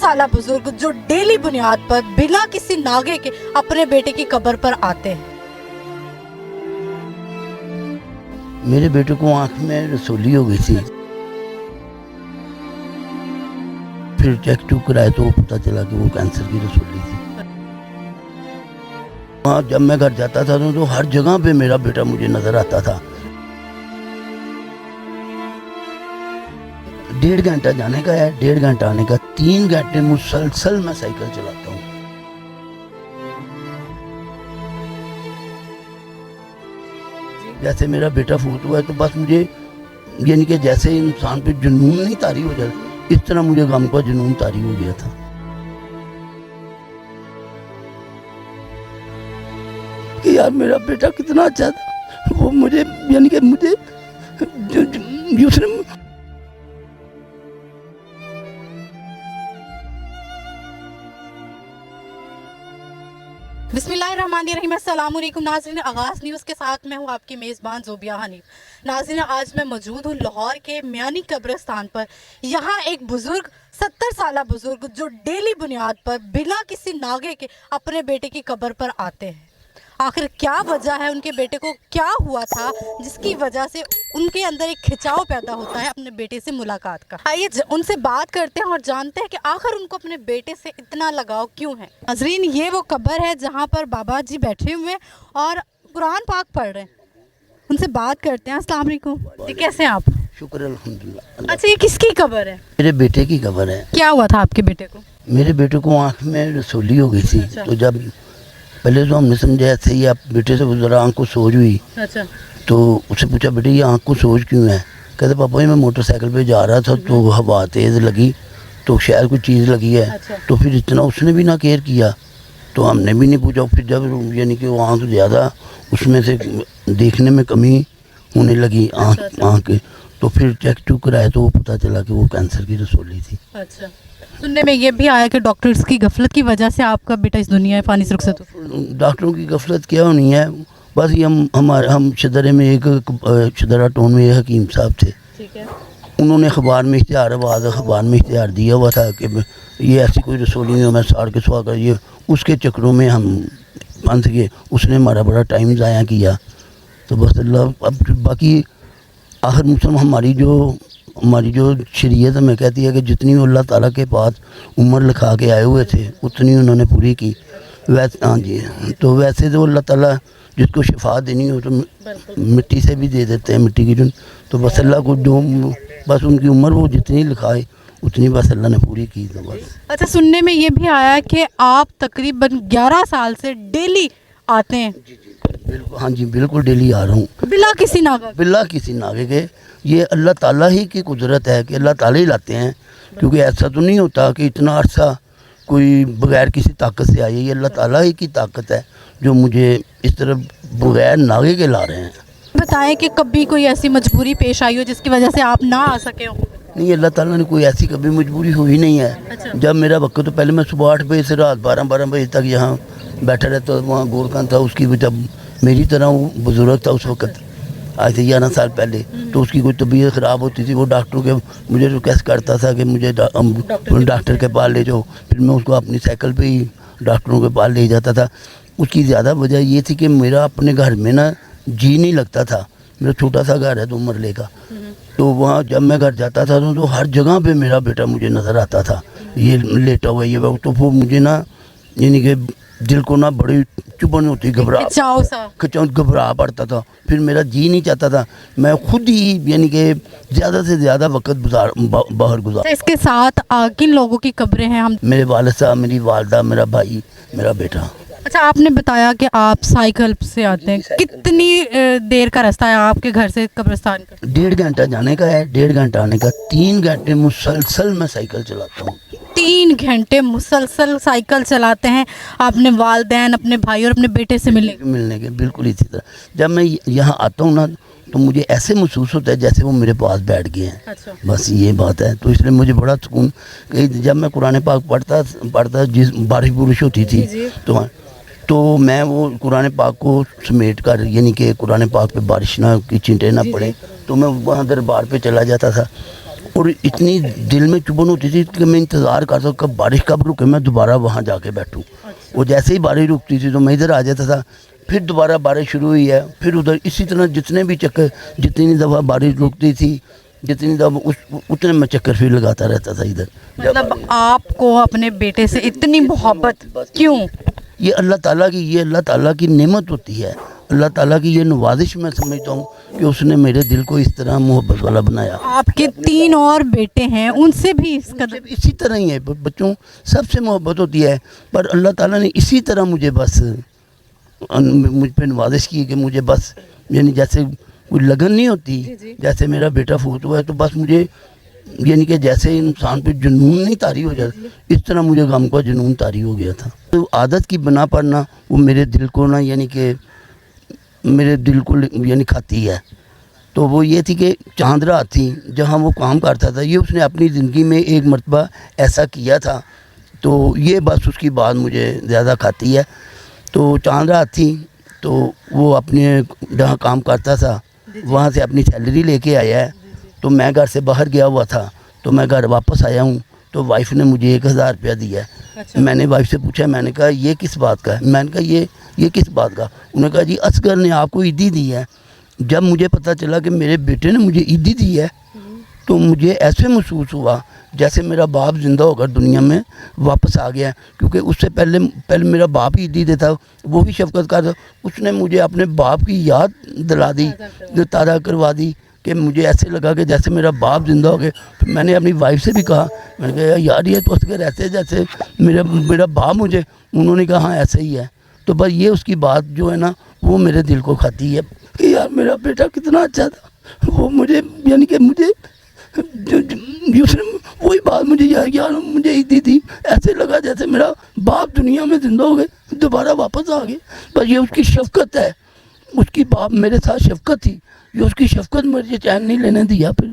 साला बुजुर्ग जो डेली बुनियाद पर बिना किसी नागे के अपने बेटे की कब्र पर आते हैं। मेरे बेटे को आंख में रसोली हो गई थी, फिर चेक टू कराए तो पता चला कि वो कैंसर की रसोली थी। वहाँ जब मैं घर जाता था तो हर जगह पे मेरा बेटा मुझे नजर आता था। 1.5 घंटा जाने का है, 1.5 घंटा आने का, 3 घंटे मुसलसल मैं साइकिल चलाता हूँ। जैसे मेरा बेटा फौत हुआ है तो बस मुझे यानी कि जैसे इंसान पे जुनून नहीं तारी हो जाता, इस तरह मुझे गम का जुनून तारी हो गया था। कि यार मेरा बेटा कितना अच्छा था, वो मुझे यानी कि मुझे उसने बिस्मिल्लाहिर्रहमानिर्रहीम, अस्सलाम वालेकुम नाज़रीन। आगाज़ न्यूज़ के साथ मैं हूँ आपकी मेज़बान ज़ोबिया हनीफ। नाज़रीन, आज मैं मौजूद हूँ लाहौर के मियानी कब्रिस्तान पर। यहाँ एक बुज़ुर्ग 70 साला बुज़ुर्ग जो डेली बुनियाद पर बिना किसी नागे के अपने बेटे की कब्र पर आते हैं। आखिर क्या वजह है, उनके बेटे को क्या हुआ था जिसकी वजह से उनके अंदर एक खिंचाव पैदा होता है अपने बेटे से मुलाकात का। आइए उनसे बात करते हैं और जानते हैं कि आखिर उनको अपने बेटे से इतना लगाव क्यों है। नाज़रीन, ये वो कब्र है जहाँ पर बाबा जी बैठे हुए हैं और कुरान पाक पढ़ रहे हैं। उनसे बात करते हैं। अस्सलाम वालेकुम जी, कैसे हैं आप? शुक्र अल्हम्दुलिल्लाह। अच्छा, ये किसकी कब्र है? मेरे बेटे की कब्र है। क्या हुआ था आपके बेटे को? मेरे बेटे को आंख में रसोली हो गई थी। अच्छा। तो जब पहले तो हमने समझा ऐसे ही, आप बेटे से जरा आंख को सोज हुई। अच्छा। तो उससे पूछा बेटे ये आंख को सोज क्यों है? कहते पापा जी मैं मोटरसाइकिल पे जा रहा था तो हवा तेज़ लगी तो शायद कोई चीज़ लगी है। अच्छा। तो फिर इतना उसने भी ना केयर किया तो हमने भी नहीं पूछा। फिर जब यानी कि वो आंख ज़्यादा उसमें से देखने में कमी होने लगी आंख के, तो फिर चेक टू कराए तो पता चला कि वो कैंसर की रसोली थी। अच्छा। सुनने में ये भी आया कि डॉक्टर्स की गफलत की वजह से आपका बेटा इस दुनिया में फानी से रुखसत हुआ। डॉक्टरों की गफलत क्या होनी है, बस ये हम शदरे में एक शदरा टाउन में हकीम साहब थे। ठीक है। उन्होंने अखबार में इश्तिहार दिया हुआ था कि ये ऐसी कोई रसोली नहीं हो, मैं साड़ के सुहा कर ये उसके चक्रों में हम फंस गए। उसने हमारा बड़ा टाइम ज़ाया किया। तो बस अल्लाह, अब बाकी आखिर मुसलमान हमारी जो शरीयत हमें कहती है कि जितनी अल्लाह ताला के पास उम्र लिखा के आए हुए थे उतनी उन्होंने पूरी की। वैसे हाँ जी, तो वैसे तो अल्लाह ताला जिसको शिफा देनी हो तो मिट्टी से भी दे देते हैं, मिट्टी की जो। तो बस अल्लाह को जो बस उनकी उम्र वो जितनी लिखाए उतनी बस अल्लाह ने पूरी की। तो बस। अच्छा, सुनने में ये भी आया कि आप तकरीबन 11 साल से डेली आते हैं। बिल्कुल, हाँ जी बिल्कुल डेली आ रहा हूँ बिला किसी नागे के। ये अल्लाह ताला ही की कुदरत है कि अल्लाह ताला ही लाते हैं, क्योंकि ऐसा तो नहीं होता कि इतना अरसा कोई बगैर किसी ताकत से आई है। ये अल्लाह ताला ही की ताकत है जो मुझे इस तरह बगैर नागे के ला रहे हैं। बताएं कि कभी कोई ऐसी मजबूरी पेश आई हो जिसकी वजह से आप ना आ सके हो? नहीं, अल्लाह ताला ने कोई ऐसी कभी मजबूरी हुई नहीं है। अच्छा। जब मेरा वक्त, तो पहले मैं सुबह 8 बजे से रात 12 बजे तक यहाँ बैठा रहता, वहाँ गोरखान था उसकी, जब मेरी तरह वो बुजुर्ग था उस वक्त, आज से 11 साल पहले। तो उसकी कोई तबीयत ख़राब होती थी, वो डॉक्टरों के मुझे रिक्वेस्ट करता था कि मुझे डॉक्टर के पास ले जाओ। फिर मैं उसको अपनी साइकिल पे ही डॉक्टरों के पास ले जाता था। उसकी ज़्यादा वजह ये थी कि मेरा अपने घर में ना जी नहीं लगता था। मेरा छोटा सा घर है 2 मरले का। तो वहाँ जब मैं घर जाता था तो हर जगह पे मेरा बेटा मुझे नज़र आता था, ये लेटा हुआ ये वो। तो वो मुझे ना यानी कि दिल को ना बड़ी चुभन होती, घबरा पड़ता था। फिर मेरा जी नहीं चाहता था, मैं खुद ही यानी कि ज़्यादा से ज़्यादा वक्त बाहर गुजार। इसके साथ किन लोगों की कब्रें हैं? हम मेरे वालिद साहब, मेरी वालदा, मेरा भाई, मेरा बेटा। अच्छा, आपने बताया कि आप साइकिल से आते हैं। कितनी देर का रास्ता है आपके घर से कब्रिस्तान का? 1.5 घंटा जाने का है, 1.5 घंटा आने का, 3 घंटे मुसलसल मैं साइकिल चलाता हूँ। 3 घंटे मुसलसल साइकिल चलाते हैं अपने वालिदैन, अपने भाई और अपने बेटे से मिलने के? बिल्कुल इसी तरह। जब मैं यहाँ आता हूँ ना तो मुझे ऐसे महसूस होता है जैसे वो मेरे पास बैठ गए हैं। अच्छा। बस ये बात है। तो इसलिए मुझे बड़ा सुकून, जब मैं कुरान पाक पढ़ता जिस बारिश बुरिश होती थी तो मैं वो कुरान पाक को समेट कर, यानी कि कुरान पाक पे बारिश ना की चिंटे ना पड़े, तो मैं वहाँ दरबार पे चला जाता था। اور اتنی دل میں چبھن ہوتی تھی کہ میں انتظار کرتا کب بارش کب رکے میں دوبارہ وہاں جا کے بیٹھوں. وہ جیسے ہی بارش رکتی تھی تو میں ادھر آ جاتا تھا. پھر دوبارہ بارش شروع ہوئی ہے, پھر ادھر اسی طرح جتنے بھی چکر, جتنی دفعہ بارش رکتی تھی جتنی دفعہ اتنے میں چکر پھر لگاتا رہتا تھا ادھر. مطلب آپ کو اپنے بیٹے سے اتنی محبت کیوں؟ یہ اللہ تعالیٰ کی نعمت ہوتی ہے, اللہ تعالیٰ کی یہ نوازش میں سمجھتا ہوں کہ اس نے میرے دل کو اس طرح محبت والا بنایا. آپ کے 3 اور بیٹے ہیں, ان سے بھی اس قدر اسی طرح ہی ہے, بچوں سب سے محبت ہوتی ہے, پر اللہ تعالیٰ نے اسی طرح مجھے بس مجھ پہ نوازش کی کہ مجھے بس یعنی جیسے کوئی لگن نہیں ہوتی, جیسے میرا بیٹا فوت ہوا ہے تو بس مجھے یعنی کہ جیسے انسان پہ جنون نہیں طاری ہو جاتا, اس طرح مجھے غم کا جنون طاری ہو گیا تھا. تو عادت کی بنا پر نا وہ میرے دل کو نا یعنی کہ میرے دل کو یعنی کھاتی ہے. تو وہ یہ تھی کہ چاند رات تھی جہاں وہ کام کرتا تھا, یہ اس نے اپنی زندگی میں ایک مرتبہ ایسا کیا تھا, تو یہ بس اس کی بات مجھے زیادہ کھاتی ہے. تو چاند رات تھی تو وہ اپنے جہاں کام کرتا تھا وہاں سے اپنی سیلری لے کے آیا ہے. تو میں گھر سے باہر گیا ہوا تھا, تو میں گھر واپس آیا ہوں تو وائف نے مجھے 1000 روپیہ دیا ہے. میں نے وائف سے پوچھا, میں نے کہا یہ کس بات کا ہے؟ میں نے کہا یہ کس بات کا؟ انہوں نے کہا جی اصغر نے آپ کو عیدی دی ہے. جب مجھے پتہ چلا کہ میرے بیٹے نے مجھے عیدی دی ہے تو مجھے ایسے محسوس ہوا جیسے میرا باپ زندہ ہو کر دنیا میں واپس آ گیا ہے, کیونکہ اس سے پہلے میرا باپ عیدی دیتا, وہ بھی شفقت کرتا, اس نے مجھے اپنے باپ کی یاد دلا دی, تازہ کروا دی کہ مجھے ایسے لگا کہ جیسے میرا باپ زندہ ہو گیا. پھر میں نے اپنی وائف سے بھی کہا, میں نے کہا یار یہ تو اصغر ایسے جیسے میرا باپ مجھے, انہوں نے کہا ہاں ایسے ہی ہے. تو بس یہ اس کی بات جو ہے نا وہ میرے دل کو کھاتی ہے کہ یار میرا بیٹا کتنا اچھا تھا, وہ مجھے یعنی کہ مجھے اس نے وہی بات مجھے یار مجھے عیدی دی, ایسے لگا جیسے میرا باپ دنیا میں زندہ ہو گئے, دوبارہ واپس آ گئے. بس یہ اس کی شفقت ہے, اس کی باپ میرے ساتھ شفقت تھی, یہ اس کی شفقت مجھے چین نہیں لینے دیا. پھر